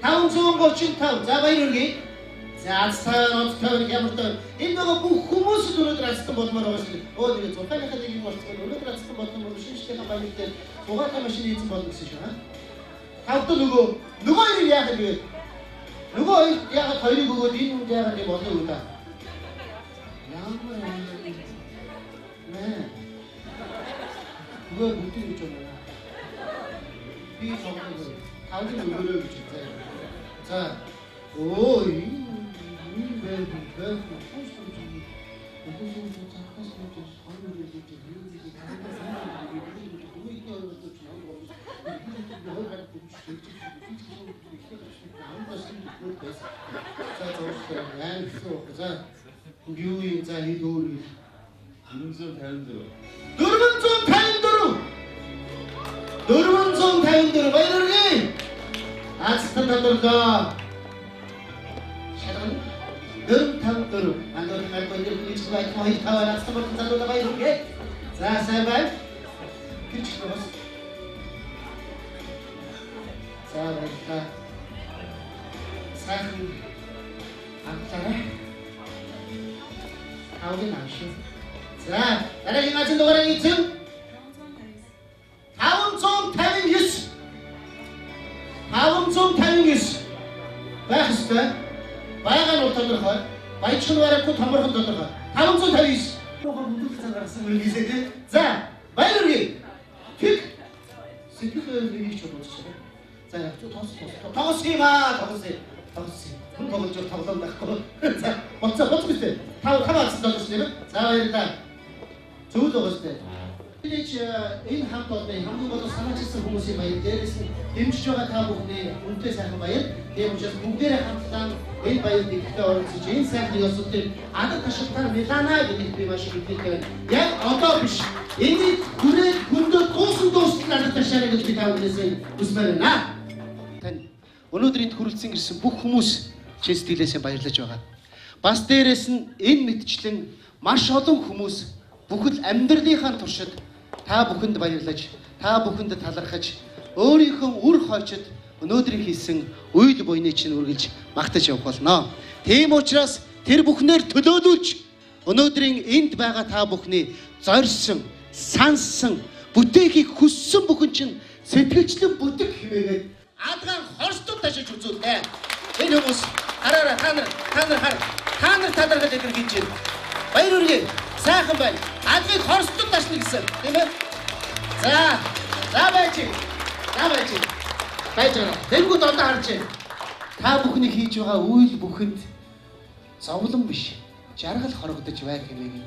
535. За баяр үргээ. За ацтай ямар тоо энэ нөгөө бүх хүмүүс өнөөдөр ацтан болмоор байгаа шүү дээ. Өө тэгээд зурхааныхаа нэг юм болчихсон. Өнөөдөр ацтан болсон бол шинжлэх ухааны баяртай угаалгай машин хийсэн болно гэсэн шүү. Тавд нөгөө хоёр яах вэ? Нөгөө хоёр яагаад хоёрыг өгөөд энэ үнд яагаад юм болов уу та? Нөгөө бүтээн гэж байна. Би сонгоё. тавд өгөөрэй гэж байна. За. Ой. 자, 유인 자 이도리 4번 타임대로 바이러기 아스탄다더가 샤던 넌탕대로 안도리 말고 이렇게 치고 거의 타와 아스탄다 탄다더가 바이러기 자 사발 규칙으로 봤어 자 그러니까 사진 앞자라 아우게 나오시오 자, 나라기 맞은 노가랑이 등 다음 종 타이밍 뉴스 다음 종 타이밍 뉴스 바이스다 바이가 놓다들 하 바이 춘와라고 담으러 한다들 하 다음 종 타이밍 뉴스 뭐가 문득 생각했어 우리 이제 자 바이러리 픽 세피크 리기 좀 보시죠 자, 좀 더스마 더스 문 좀 타고 자, 먼저 있대 타고 쓴다고 자, 일단 좋은 것을 때. 인 한국에 한국어도 사라졌을 хүмүүс이 많이 데리스 김주조가 타고 근데 운대사 한 바에 대부분 무대를 한당 이 바에 딕터 지진 생기었을 때 아들 가셨다 메다나 이렇게 마시기 때문에 야 어떠비시 이 군의 군도 도스도 나한테 샤르게 비타고 그래서 무슨 말이나 өнөөдрийн төрөлцсөн гэсэн бүх хүмүүс чин сэтгэлээсээ баярлаж байгаа. Бас дээрээс нь энэ мэдчлэн маш олон хүмүүс бүхэл амьдралынхаа туршид та бүхэнд баярлаж, та бүхэнд талархаж, өөрийнхөө үр хойчод өнөөдрийн хийсэн үйл буйныг чинь үргэлж магтаж явах болно. Тийм учраас тэр бүхнээр төлөөлүүлж өнөөдрийн энд байгаа та бүхний зорьсон, сансан, бүтээхийг хүссэн бүхэн чинь сэтгэлчлэн бүтэх хэмээгээд адгаан хорстод ташиж үзүүлээ. Энэ хүмүүс хараараа та нар талархал илэрхийлж байна. Баяр хүргэе. Сайхан байна. Адгийг хорстод ташна гэсэн. Тийм ээ? За байж. Байж байгаа. Тэнгүүд одоо харж байна. Та бүхний хийж байгаа үйл бүхэнд зовлон биш. Жаргал хорогдож байг хэмээн.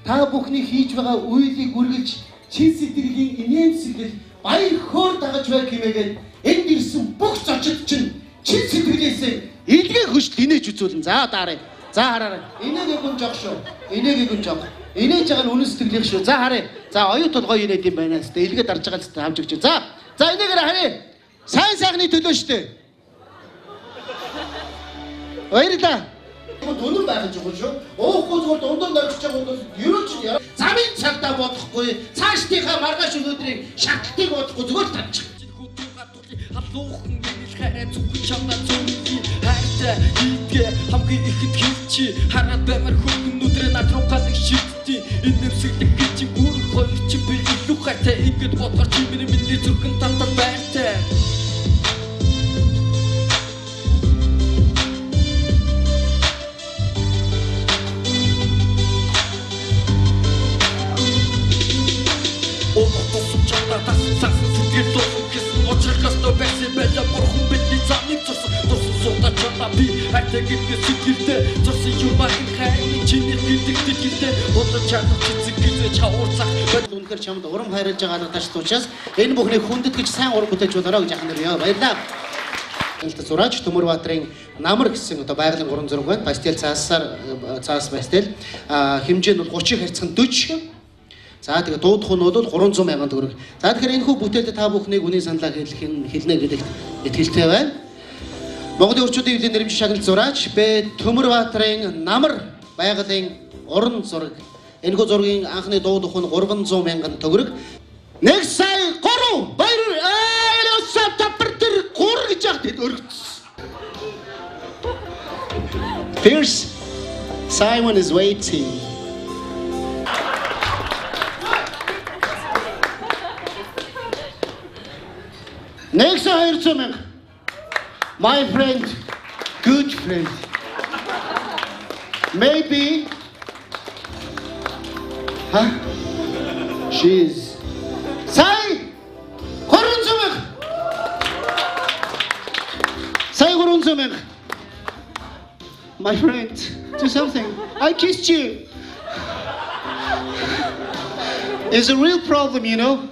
Та бүхний хийж байгаа үйлийг үргэлж чин сэтгэлийн инээн сэтгэл баяр хөөр дагаж байг хэмээгээд энд ирсэн бүх зочид чинь чин сэтгэлээсээ илгээ хөшл инээж үзүүлэн. За дараа. За хараарай. Инээгээ гүн жог шүү. Инээж байгаа нь үнэн сэтгэлийнх шүү. За харъя. За оюут бол гоё инээд юм байна. Тэ илгээ дарж байгаа зү хамж өгч. За инээгээр харъя. Сайн сайхны төлөө шүү дээ. Баярлалаа. Дүнэн байх гэж шүү. Уухгүй зүгээр дундаа навчиж байгаа бол ерөөч замын цагтаа бодохгүй. Цаашдынхаа маргааш өнөөдрийн шатлтыг бодохгүй зүгээр тавчих. Халуухан гинэл хараа зүгч чамаа зүгий хайртай хийгээ хамгийн ихэд хэлчи хараад баймар хөргөн нүдрээ над руу галах шигтий энэ нэмсэглэх гэж үр хоёр чи би илүү хайртай ингэж бодгор чи миний зүрхэн тантал байртай Үнэхээр чамд урам хайрлаж байгаа даш учраас энэ бүхнийг хүндэт гэж сайн урам бүтээж болоорой гэж ахнарё. Баярлалаа. Зураач Төмөрбаатарын намар гэсэн одоо байгалийн 3 зураг байна. Пастел цаас пастел хэмжээ нь бол 30 харьцан 40. За тэгээ дуудах нь бол 300 сая төгрөг. За тэгэхээр энэ хүү бүтээлд та бүхнийг үнийн саналаар хэлнэ гэдэгт итгэлтэй байна. Монголын орчуудын хөвлийн нэрмж шагналт зураач Б Төмөрбаатарын намар байгалийн уран зураг. Энэ хүү зургийн анхны дуудах нь 300 сая төгрөг. Нэг сая 3 баяр айлсаа тапартер 3 гэж яах тэд өргөцсөн. Pierce Simon is waiting. Next 200 сая. My friend, good friend. Maybe, she is. Say, 400 Say 400 My friend, do something. I kissed you. is a real problem, you know.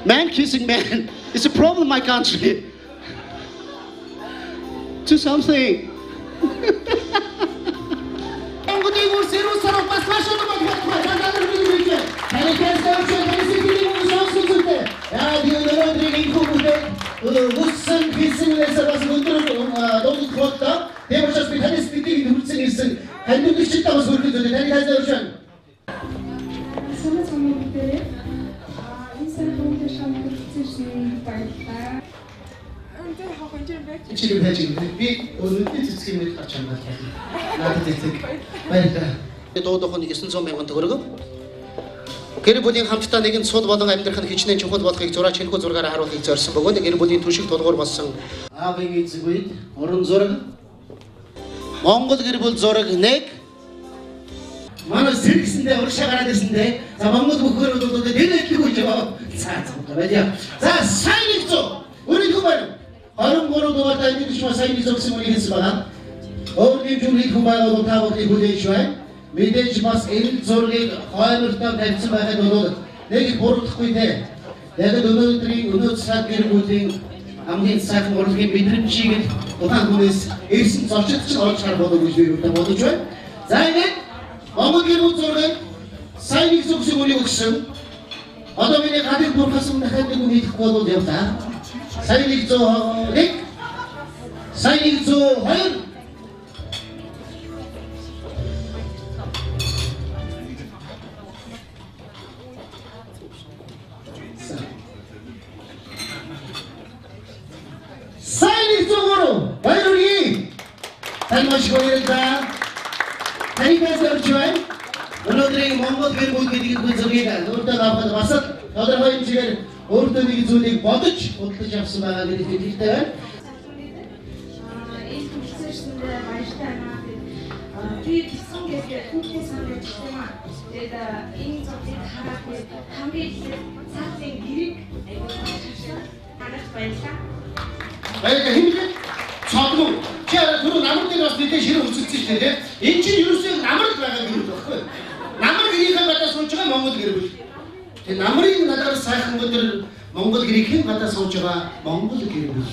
Man kissing man is a problem in my country. Do something. 지금 해 지금 비 오늘 지금 같이 한 나도 됐지. баярлалаа. Дуудах нь 900 мянган төгрөг. Гэр бүлийн хамтдаа нэгэн сууд болон амьдрах нь хичнээн чухал болохыг зураач энэхүү зургаар харуулахыг зорьсон бөгөөд гэр бүлийн түшиг тулгуур болсон аавын эзэгүүд орон зураг Монгол гэр бүл зураг 1 манай сэргсэндээ урагшаа гараад ирсэндээ за Монгол бүхөрүүд бол дээд хэлгүй жоо. За сайн нэг зөө. Өөрийнхөө байна. 23 дугаар таймыг ч сайн нэг зөө гэсэн үнийг хэлсэн байна. Өөрийн жүмлийг хүмбай бол та бүхний хүлээж байна. Мэдээж бас энэ зургийг хойнортоо тавьсан байхад бол нэг буруутахгүй те. Яг өнөөдрийн цаг гэр бүлийн хамгийн сайхан урлагийн мэдрэмжийг тухайн хүнээс ирсэн зочид ч олж харах болов гэж би бодож байна. За ингээд Монгол гэр бүл зургийг сайн нэг зөө гэсэн үнийг өгсөн. Одоо миний гадны бүрхасан дахиад нэг үнийг хийхгүй бол явлаа. Сайн нэг зөө 1 сайн нэг зөө 2 Сайн зүүрөө баярлалаа. Тань маш баярлалаа. Танаас өрчвэн. Өнөөдрийн Монгол гэр бүл гэдэг зүйлийг өөртөө аваад бас тодорхой хэмжээгээр өөртөө нэг зүйлийг бодож худалдаж авсан байгаа гэдэг хэлтэй байна. Энэ хүчтэйсэндээ баяртай байна. Би гэсэн гэдэг хүүхдээ санаж байна. Тэгээд энэ зүйлийг хараад хамгийн цаасан гэрэг аягүй таашаасан. Анх баярлалаа. Баярлалаа хэмжээ. Цаадгүй. Чи түрүү намар дээр бас нэгэн ширээ үзүүлсэн шүү дээ. Энэ чинь ерөөсөө намар байгаа гэр бүл байхгүй. Намар гэрийн гадаа сууж байгаа Монгол гэр бүл. Тэгээ намрын надаас сайхан өдөр Монгол гэрийн гадаа сууж байгаа Монгол гэр бүл.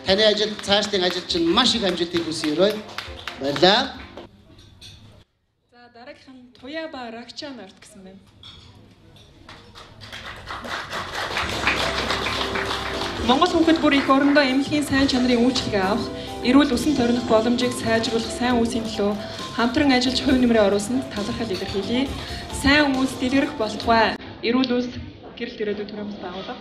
Таны ажил цаашдын ажил чинь маш их амжилтыг хүсье өрөө. Баярлалаа. За дараагийнх нь Туяба Ракчан арт гэсэн байна. Монгол хүүхэд бүр их орондоо эмнэлгийн сайн чанарын үйлчлэгээ авах, эрүүл өсөн тойрнох боломжийг сайжруулах сайн үүсийн төлөө хамтран ажиллаж хувь нэмрээ оруулсанд талархал илэрхийлье. Сайн хүмүүс дэлгэрэх болтугай эрүүл үс гэрэл төрөөдөө төрөмс байгуулах.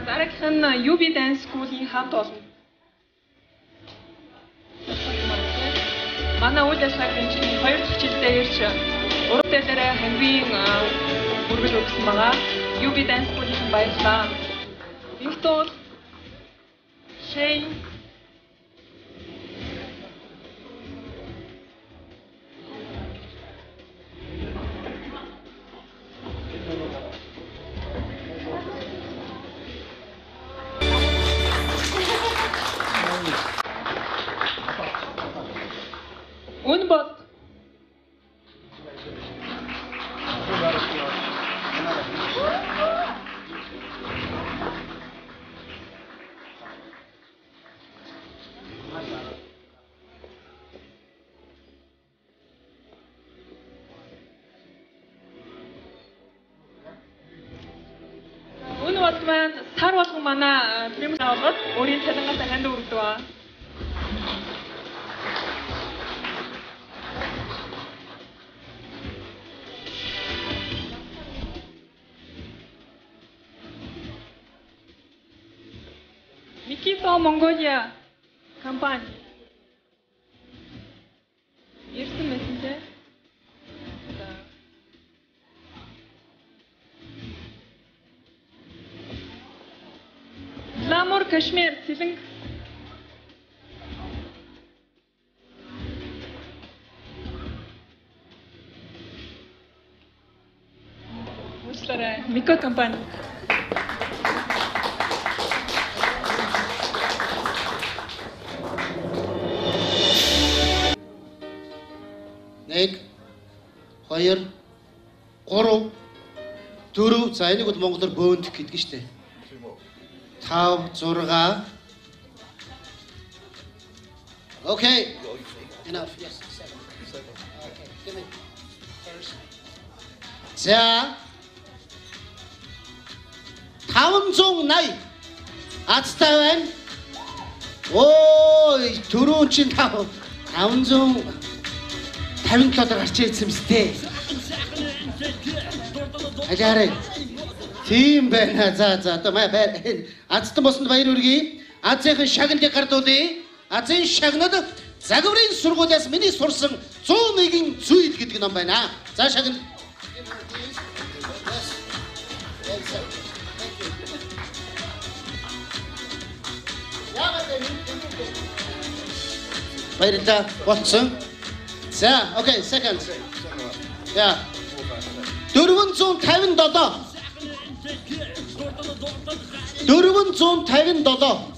Дараагийнх нь UB Dance School-ийн хамт олон. Манай үйл ажиллагааны чинь 2 дахь жилдээ ирж урд дээрээ хамгийн бүргэл өгсөн байгаа. UB Dance School-ийн баярлалаа. Инхтол Shane Unbot. Unbot маань сар болгон манай тэмээс аваад өөрийн цалингаас ханд өргөдөг ба. Mikito Mongolia компания. Ирсэн байсан те. Ламур Кашмир Цэлэнг уучлаарай. Мико компани. Нэг, хоёр, гурав, дөрөв. За энийг бол монголоор бөөнд гэдэг штэ. 5, 6. Okay. Enough. Yes. 7. Okay. Give me first. 자. 580. Азтай байна. Ой, дөрөв чинь 557 гарч ирсэн юм сте. Ажаарай. Тийм байна. За одоо Азтан босонд баяр хүргэе. Азийн шагналыг гардуулъя. Азийн шагнал загварын сургуулиас миний сурсан 101-ийн зүйл гэдэг ном байна. За шагнал. Баярлалаа. Болцсон. За, окей, second. Yeah. 457. 457.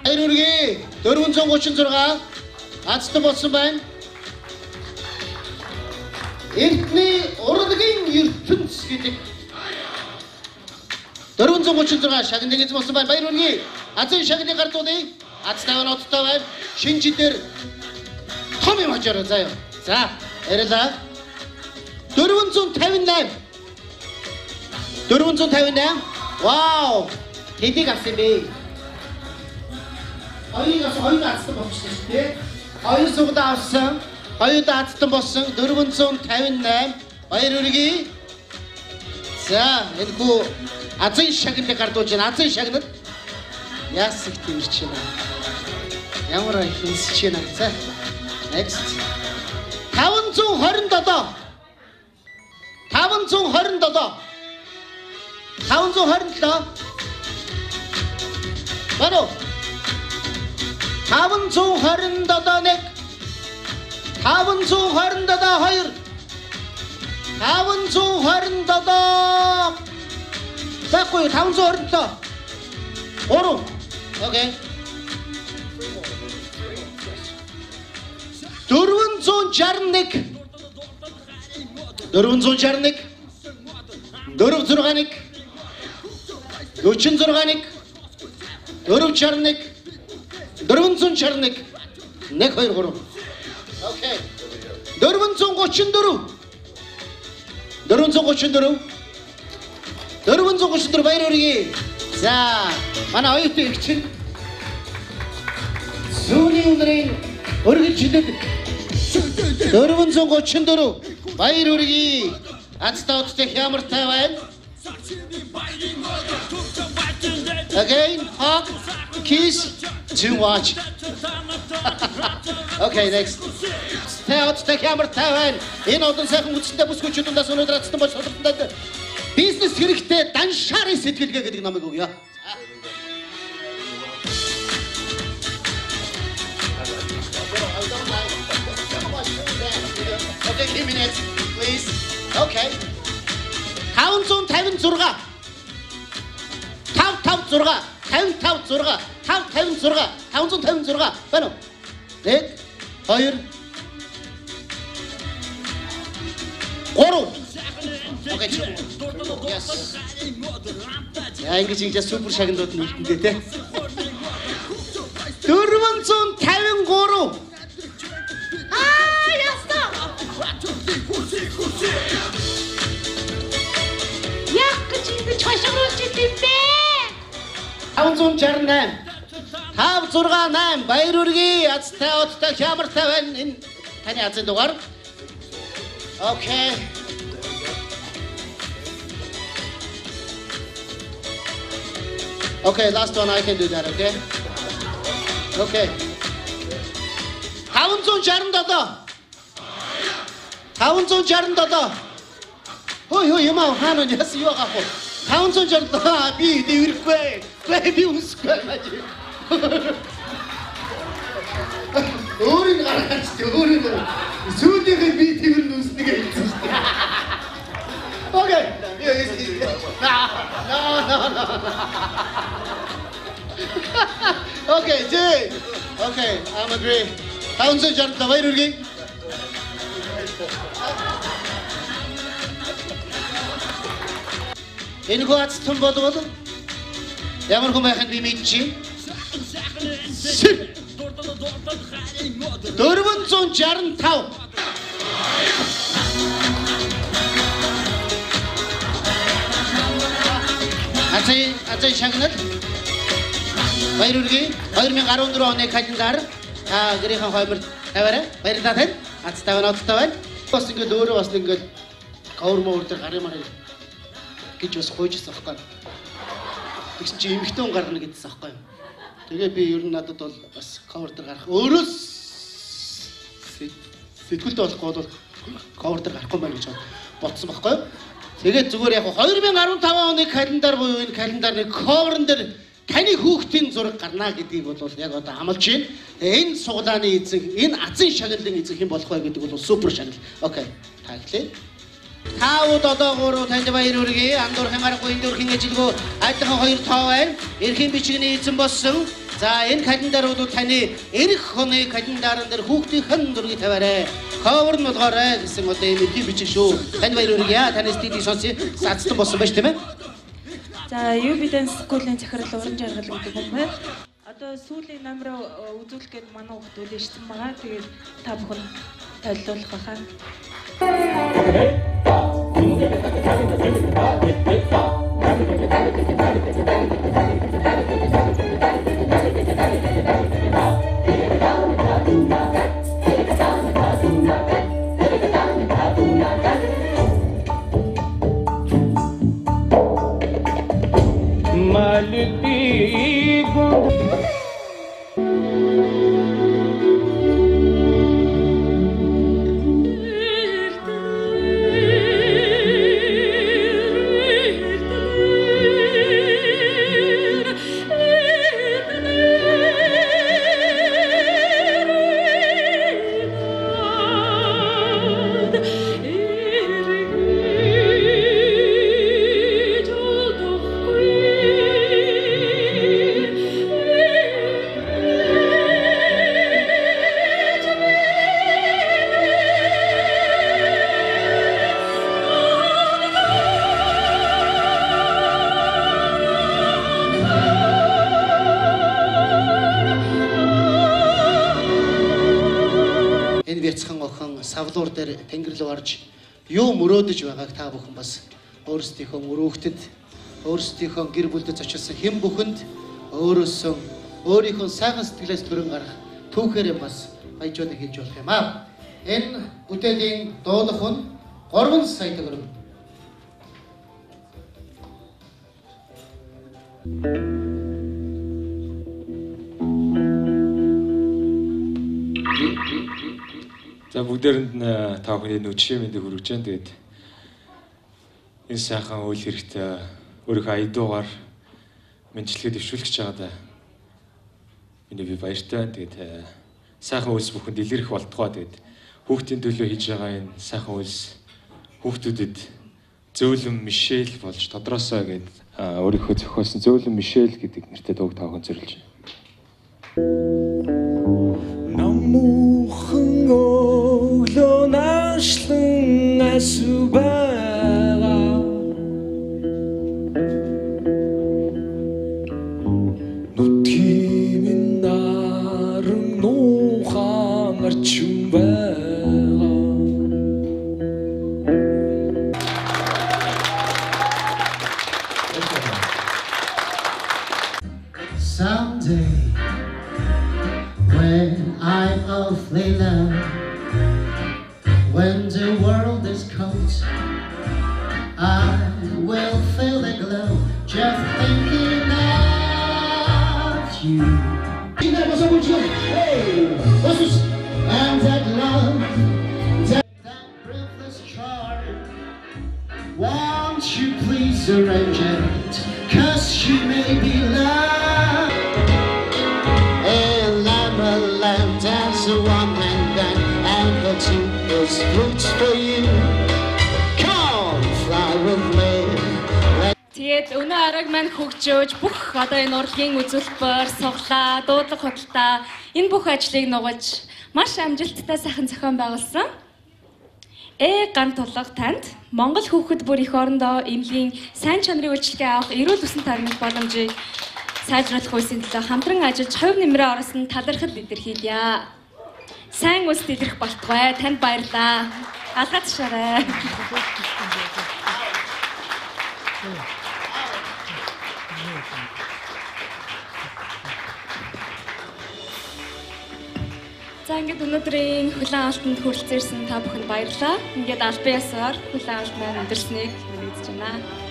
Айрурги 436 Азтан болсон байна. Эртний урлагийн ертөнц гэдэг 436 шагналыг эзэмсэн байна. Баярурги Азийн шагналыг гардуулъя. Азтай ноттой байна. Шинэ жилээр том юм хажаараа заяа. За, ярилаа. 458. 458. Вау! Тэдийг авсан бэ. Хоёр Азтан болчихсон шүү дээ. Хоёр сугдаа авсан. Хоёр Азтан болсон 458. Баяр хүргэе. За, энэхүү Азийн шагналыг гардуулж байна. Азийн шагнал яасыг тэмэрч байна. Ямар хинсэж байна. За. Next. 527. 527. 527. 바로 527 нэг 527 хоёр 527 байхгүй 527 3. Окей. 461 461 461 461 461 461 1 2 3. Окей. 434 434 434 баяр хүргэе. За, манай оюутан эгчин сүүлийн өдрийн өргөж жилд 434 баяр хүргэе. Азтай удтай хямартай байна. Again, hug, kiss, to watch. Okay, next. Стаудтай хямартай байна. Энэ одон сайхан үстэй бүсгүүчүүдээс өнөөдөр Азтан болж судалтанд бизнес хэрэгтэй даншаарын сэтгэлгээ гэдэг намайг өгье. Okay, 2 minutes, please. Okay. 556. 556. 556. 556. 556. Байна уу? 1 2 3. Okay. Yes. Яа ингэж ингэж супер шагналууд нь үлдэндээ те. 453. Яста. Яг гэж ингэ чашгруулж идэвэ. 568. 568 баяр хүргэе. Азтай удтай хямартай байна. Энэ таны азын дугаар. Okay. Okay, last one I can do that, okay? Okay. 567. 567. Хой ямаа хаана яс юу гах вэ? 567 би дэвэрхгүй. Би үсгүй маж. Өөрийн гаргаж өөрийн сүйдээ би тэр нүснэг хэлсэн шүү дээ. Okay. No. Okay, Jay. Okay, I'm agree. 560 баяр үргэе. Энэ гоцтон болвол ямар хүн байхыг би мэдчихээн. 465. Азай шагнал. Баяр үргэе. 2014 оны календар гэрийнхэн хойморд тавиарай. Баярлалаа тань. Азтай байна, одтой байна. Бас ингээд өөрөө бас ингээд говөр мөр дээр гарын марыг гэж бас хойжсэн байхгүй. Тэгсэн чи эмхтэн гарна гэдсэн байхгүй юу. Тэгээ би ер нь надад бол бас ковер дээр гарах өөрөөс сэтгүүлтэй болохгүй бол ковер дээр гарахгүй байна гэж бодсон байхгүй юу. Тэгээд зүгээр яг 2015 оны календар буюу энэ календарны коверн дээр таны хүүхдийн зураг гарна гэдгийг бол яг одоо амлаж байна. Энэ суглааны эзэн, энэ азын шагналын эзэн хэн болох вэ гэдэг бол супер шагнал. Окей. Таглая. Таавууд одоо гурав танд баяр хүргэе. Андуурхан аргагүй эндүрхэн ажилгүй адилхан хоёр тоо байна. Эрхийн бичгийн эзэн болсон. За энэ календарууд таны эх оны календарн дээр хүүхдийн зургийг тавиарай. Cover нь болгоорой гэсэн одоо ийм эрхийн бичиг шүү. Танд баяр хүргэе. Таны студийн сонси сацсан болсон байж тийм ээ. За UB Dance School-ийн захирал уран жаргал гэдэг юм байна. Одоо сүүлийн номероо үзүүлэх гээд манай хүүхд үлээжсэн байгаа. Тэгээд та бүхэн толиулах байхаа. Савлуур дээр тэнгэр рүү орж юу мөрөөдөж байгааг та бүхэн бас өөрсдийнхөө мөрөөхдөд өөрсдийнхөө гэр бүлд зочилсон хэн бүхэнд өөрийнхөө сайхан сэтгэлээс төрөн гарах түүхээрээ бас баяжуулан хийж болох юм аа. Энэ бүтээлийн дуулах нь 3 сая төгрөг. За бүгдээрэнд та бүхний нүчийн мэндийг хүргэж байна. Тэгээд энэ сайхан үйл хэрэгт өөрийнхөө аядуугаар мэдлэгээ дэвшүүлж байгаадаа миний би баяртай байна. Тэгээд сайхан үйлс бүхэнд илэрх болтгоо. Тэгээд хүүхдийн төлөө хийж байгаа энэ сайхан үйлс хүүхдүүдэд зөөлөн Мишель болж тодроосоо гээд өөрийнхөө зохиосон зөөлөн Мишель гэдэг нэртэй дууг та бүхэн зориулж байна. Намуухан өглөө нашлан асубага нутгийн наран нуухан арчим байгаа. Someday when I'm awfully low, when the world is cold, I will feel the glow just thinking of you. And that love, that breathless charm, won't you please arrange it, 'cause she may be loved. And I'm a land as a one-man band, and her tune is roots for you. Come fly with me. Тэгээд өнөө арга маань хөгжөөж бүх одоо энэ урлагийн үзүүлбэр, суглаа, дуудлага худалдаа энэ бүх ажлыг нугаж маш амжилттай сайхан зохион байгуулсан. Ган тулга танд Монгол хүүхэд бүр их орондоо эмнэлгийн сайн чанарын үйлчлэгээ авах эрүүл үсэн тархины боломжийг сайжруулах үйлсийн төлөө хамтран ажиллаж хувь нэмрээ оруулсан талархал илэрхийлье. Сайн үлс илэрх болтугай. Танд баярлалаа. Алгаа тушаарай. За ингээд өнөөдрийн хүлээн авалтанд хүрэлцээрсэн та бүхэнд баярлалаа. Ингээд албан ёсоор хүлээн авалт маань өндөрснийг мэдэж байна.